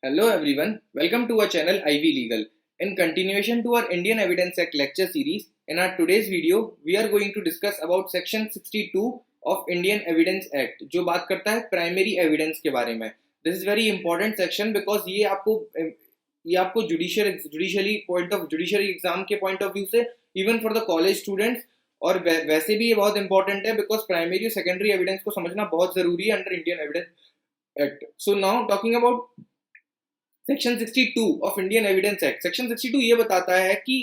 Hello everyone, welcome to our channel Ivy Legal. In continuation to our Indian Evidence Act lecture series, in our today's video, we are going to discuss about section 62 of Indian Evidence Act, जो बात करता है primary evidence के बारे में. This is very important section because ये आपको judiciary exam के point of view से, even for the college students, और वैसे भी ये बहुत important है because primary और secondary evidence को समझना बहुत जरूरी है under Indian Evidence Act. So now talking about section 62 of Indian evidence act. Section 62 ये बताता है कि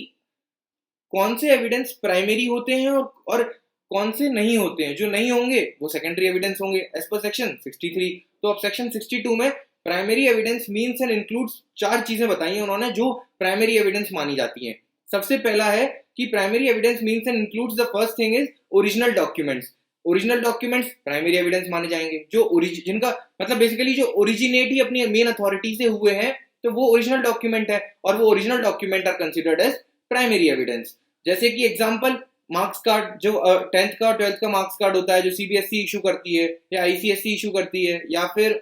कौन से एविडेंस प्राइमरी होते हैं और कौन से नहीं होते हैं. जो नहीं होंगे वो सेकेंडरी एविडेंस होंगे एज पर सेक्शन 63. तो अब सेक्शन 62 में primary evidence means and includes 4 चीजें बताई हैं उन्होंने जो प्राइमरी एविडेंस मानी जाती हैं. सबसे पहला है कि primary evidence means and includes the first thing is original documents. Original documents primary evidence माने जाएंगे. जो जिनका मतलब बेसिकली जो ओरिजिनेट ही अपनी मेन अथॉरिटी से हुए हैं तो वो ओरिजिनल डॉक्यूमेंट है और वो original document are considered as primary evidence. जैसे कि एग्जांपल मार्क्स कार्ड, जो 10th का 12th का मार्क्स कार्ड होता है जो सीबीएसई इशू करती है या आईसीएसई इशू करती है या फिर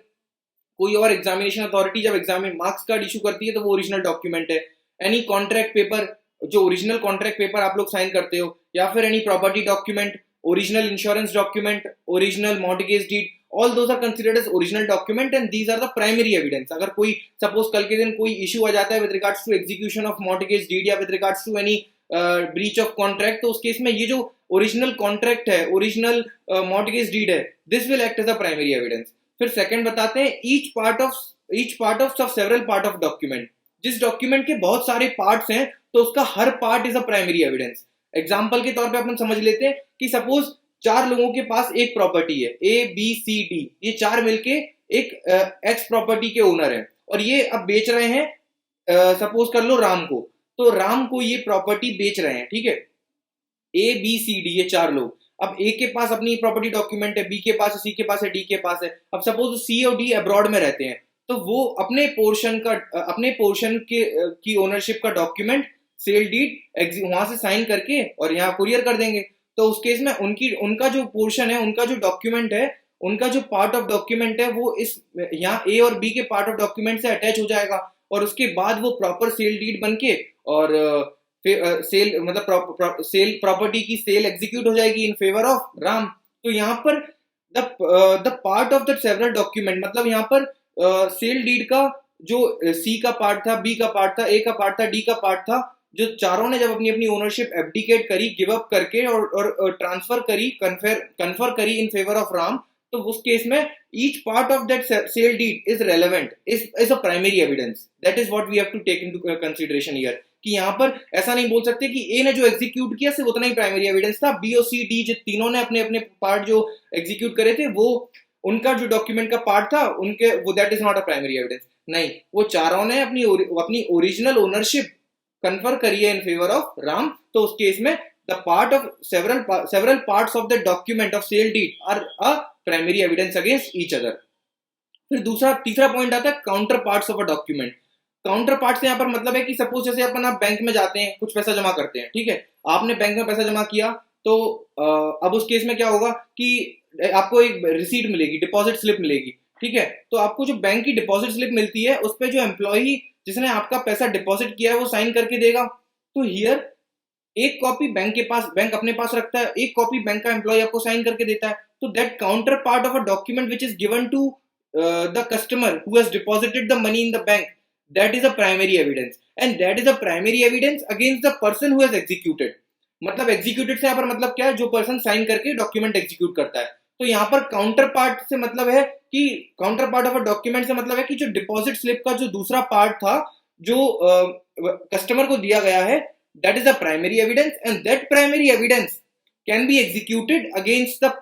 कोई और एग्जामिनेशन अथॉरिटी जब मार्क्स कार्ड इशू करती है तो वो ओरिजिनल डॉक्यूमेंट है. एनी कॉन्ट्रैक्ट पेपर, जो ओरिजिनल कॉन्ट्रैक्ट पेपर आप लोग साइन करते हो, या फिर any property document, original insurance document, original mortgage deed, all those are considered as original document and these are the primary evidence. अगर कोई suppose कल के दिन कोई issue आ जाता है with regards to execution of mortgage deed या with regards to any breach of contract, तो उस केस में ये जो original contract है, original mortgage deed है, this will act as a primary evidence. फिर second बताते हैं each part of several part of document. जिस document के बहुत सारे parts हैं तो उसका हर part is a primary evidence. Example के तौर पे अपन समझ लेते हैं कि सपोज 4 लोगों के पास एक प्रॉपर्टी है ए बी सी डी. ये 4 मिलके एक एक्स प्रॉपर्टी के ओनर है और ये अब बेच रहे हैं, सपोज कर लो राम को. तो राम को ये प्रॉपर्टी बेच रहे हैं, ठीक है, ए बी सी डी, ये 4 लोग. अब ए के पास अपनी प्रॉपर्टी डॉक्यूमेंट है, बी के पास है, सी के पास है, डी के पास है. अब सपोज सी और डी अब्रॉड में रहते हैं तो वो अपने पोर्शन की ओनरशिप का डॉक्यूमेंट सेल डीड वहां से साइन करके और यहाँ कुरियर कर देंगे. तो उस केस में उनका जो पोर्शन है, उनका जो डॉक्यूमेंट है, उनका जो पार्ट ऑफ डॉक्यूमेंट है वो इस यहाँ ए और बी के पार्ट ऑफ डॉक्यूमेंट से अटैच हो जाएगा और उसके बाद वो प्रॉपर सेल डीड बनके और सेल मतलब सेल प्रॉपर्टी की सेल एग्जीक्यूट हो जाएगी इन फेवर ऑफ राम. तो यहाँ पर the part of the several document मतलब यहाँ पर सेल डीड का जो सी का पार्ट था, बी का पार्ट था, ए का पार्ट था, डी का पार्ट था, जो चारों ने जब अपनी अपनी ओनरशिप एब्डिकेट करी, गिव अप करके और ट्रांसफर करी, कन्फर करी इन फेवर ऑफ राम, तो उस केस में each part of that sale deed is relevant, is a primary evidence. That is what we have to take into consideration here. कि यहाँ पर ऐसा नहीं बोल सकते कि ए ने जो एग्जीक्यूट किया सिर्फ उतना ही प्राइमरी एविडेंस था, बी और सी डी जो तीनों ने अपने अपने पार्ट जो एग्जीक्यूट करे थे वो उनका जो डॉक्यूमेंट का पार्ट था उनके वो that is not a primary evidence. नहीं, वो चारों ने अपनी ओरिजिनल ओनरशिप कन्फर करिए इन फेवर ऑफ राम. तो उस केस में the part of several parts of the document of sale deed are a primary evidence against each other. फिर तीसरा पॉइंट आता है counter parts of a document. Counter parts यहाँ पर मतलब है कि सपोज जैसे अपन आप बैंक में जाते हैं, कुछ पैसा जमा करते हैं, ठीक है, आपने बैंक में पैसा जमा किया तो अब उस केस में क्या होगा कि आपको एक रिसीट मिलेगी, डिपॉजिट स्लिप मिलेगी, ठीक है. तो आपको जो बैंक की डिपॉजिट स्लिप मिलती है उस पर जो एम्प्लॉय जिसने आपका पैसा डिपॉजिट किया है वो साइन करके देगा. तो हियर एक कॉपी बैंक अपने पास रखता है, एक कॉपी बैंक का एम्प्लॉय आपको साइन करके देता है. तो that counter part of a document which is given to the customer who has deposited the money in the bank, that is a primary evidence and that is a primary evidence against the person who has executed. मतलब executed से यहाँ पर मतलब क्या है, जो person sign करके document execute करता है. तो यहाँ पर काउंटर पार्ट से मतलब है कि counter part of a document से मतलब है कि जो डिपॉजिट स्लिप का जो दूसरा पार्ट था जो कस्टमर को दिया गया है, that is a primary evidence and that primary evidence can be executed against the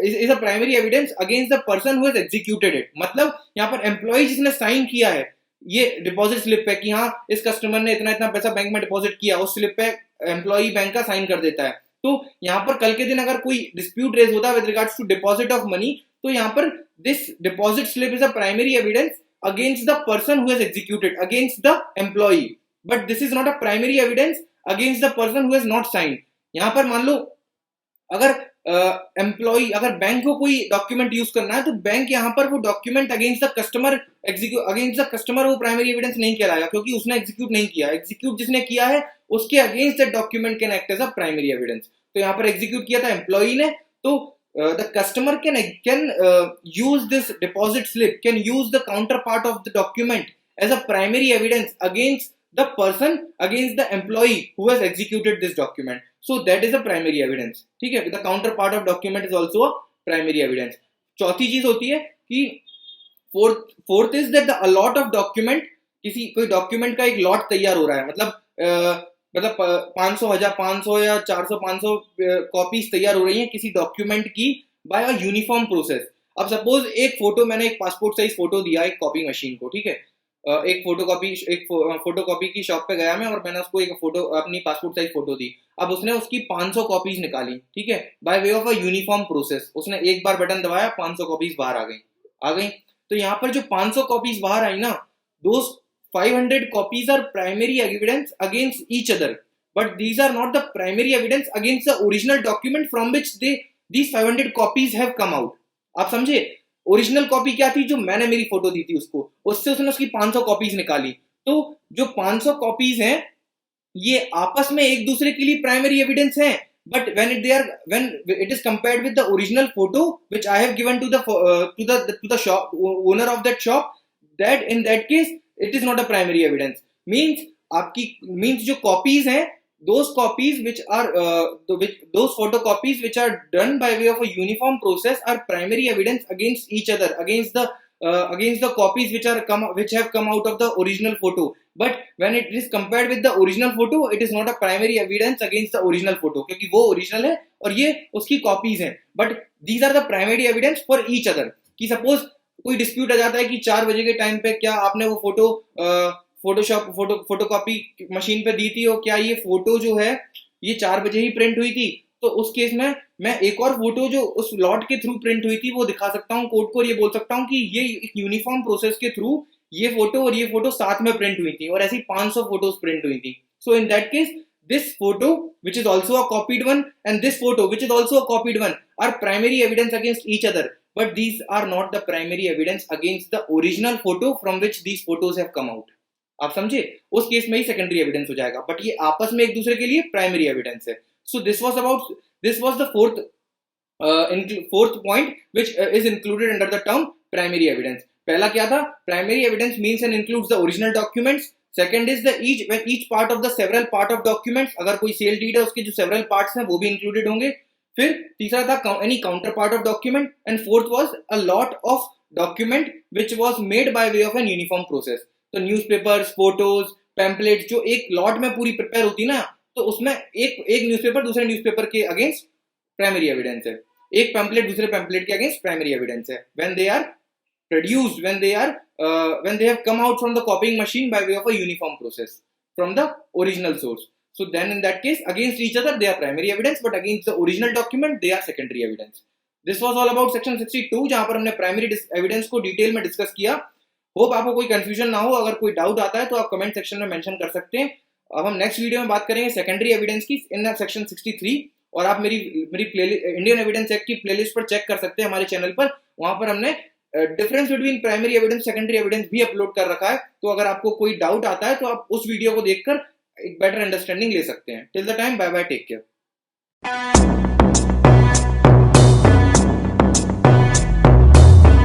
is a primary evidence against the person who has executed it. मतलब यहाँ पर एम्प्लॉय जिसने साइन किया है ये डिपॉजिट स्लिप पे कि हाँ इस कस्टमर ने इतना इतना पैसा बैंक में डिपॉजिट किया, उस स्लिप पे एम्प्लॉय बैंक का साइन कर देता है. तो यहाँ पर कल के दिन अगर कोई डिस्प्यूट रेज होता है with regards to deposit of money, तो यहाँ पर this deposit slip is a primary evidence against the person who has executed, against the employ, but this is not a primary evidence against the person who has not signed. यहाँ पर मान लो अगर employ, अगर bank को कोई document use करना है तो बैंक यहाँ पर वो डॉक्यूमेंट अगेंस्ट द कस्टमर वो प्राइमरी एविडेंस नहीं कहलाएगा, क्योंकि उसने एग्जीक्यूट नहीं किया। एग्जीक्यूट जिसने किया है उसके against the document can act as a primary evidence. तो यहाँ पर एग्जीक्यूट किया था एम्प्लॉय ने, तो the customer can use this deposit slip, can use the counterpart of the document as a primary evidence against the person, against the employee who has executed this document. So that is a primary evidence. ठीक है, the counterpart of document is also a primary evidence. चौथी चीज होती है कि fourth is that the allot of document, कोई document का एक लॉट तैयार हो रहा है, मतलब 500 500 या 400 500 कॉपीज तैयार हो रही हैं किसी डॉक्यूमेंट की बाय अ यूनिफॉर्म प्रोसेस। अब सपोज एक फोटो, मैंने एक पासपोर्ट साइज फोटो दिया एक कॉपी मशीन को, ठीक है, एक फोटोकॉपी की शॉप पे गया मैं और मैंने उसको एक फोटो, अपनी पासपोर्ट साइज फोटो दी। अब उसने उसकी 500 कॉपीज निकाली, ठीक है, bye way of a uniform process. उसने एक बार बटन दबाया, 500 कॉपीज बाहर आ गई। तो यहाँ पर जो 500 कॉपीज बाहर आई ना, दोस्त 500 copies are primary evidence against each other, but these are not the primary evidence against the original document from which these 500 copies have come out. आप समझे? ओरिजिनल कॉपी क्या थी? जो मैंने मेरी फोटो दी थी उसको, उससे उसने उसकी 500 कॉपीज निकाली। तो जो 500 कॉपीज हैं ये आपस में एक दूसरे के लिए प्राइमरी एविडेंस हैं, but when it is compared with the original photo which I have given to the shop owner of that shop, that in that case it is not a primary evidence. means जो copies हैं, those copies which are those photocopies which are done by way of a uniform process are primary evidence against each other, against the copies which have come out of the original photo. But when it is compared with the original photo, it is not a primary evidence against the original photo, क्योंकि वो original है और ये उसकी copies हैं। But these are the primary evidence for each other. कि suppose कोई dispute आ जाता है कि 4 बजे के टाइम पे क्या आपने वो फोटोकॉपी मशीन पे दी थी, और क्या ये फोटो जो है ये 4 बजे ही प्रिंट हुई थी, तो उस केस में मैं एक और फोटो जो उस लॉट के थ्रू प्रिंट हुई थी वो दिखा सकता हूँ कोर्ट को, और ये बोल सकता हूँ कि ये एक यूनिफॉर्म प्रोसेस के थ्रू ये फोटो और ये फोटो साथ में प्रिंट हुई थी, और ऐसी 500 फोटोज प्रिंट हुई थी। So in that case this photo which is also a copied one and this photo which is also a copied one are primary evidence against each other, but these are not the primary evidence against the original photo from which these photos have come out. आप समझे? उस case में ही secondary evidence हो जाएगा, but ये आपस में एक दूसरे के लिए प्राइमरी एविडेंस है। So this was the fourth point which is included under the term primary evidence. पहला क्या था? Primary evidence means and includes the original documents. Second is when each part of the several part of documents, अगर कोई sale deed है उसके जो several parts हैं वो भी इंक्लूडेड होंगे। फिर तीसरा था any counter part of document, and fourth was a lot of document which was made by way of an uniform process. तो न्यूज़पेपर्स, फोटोज, पैम्पलेट जो एक लॉट में पूरी प्रिपेयर होती ना, तो उसमें एक न्यूज़पेपर दूसरे न्यूज़पेपर के अगेंस्ट प्राइमरी एविडेंस है, एक पैम्पलेट दूसरे पैम्पलेट के अगेंस्ट प्राइमरी एविडेंस है when they are produced, when they have come out from the copying machine by way of a uniform process from the original source. So then in that case against each other they are primary evidence, but against the original document they are secondary evidence. This was all about section 62 जहां पर हमने primary evidence को detail में discuss किया। Hope आपको कोई confusion ना हो, अगर कोई डाउट आता है तो आप कमेंट सेक्शन में मेंशन कर सकते हैं। अब हम नेक्स्ट वीडियो में बात करेंगे सेकेंडरी एविडेंस की इन सेक्शन 63, और आप मेरी इंडियन एविडेंस एक्ट की प्लेलिस्ट पर चेक कर सकते हैं हमारे चैनल पर, वहां पर हमने difference between primary evidence secondary evidence भी अपलोड कर रखा है। तो अगर आपको कोई डाउट आता है तो आप उस वीडियो को देखकर एक बेटर अंडरस्टैंडिंग ले सकते हैं। Till the time, bye bye, take care.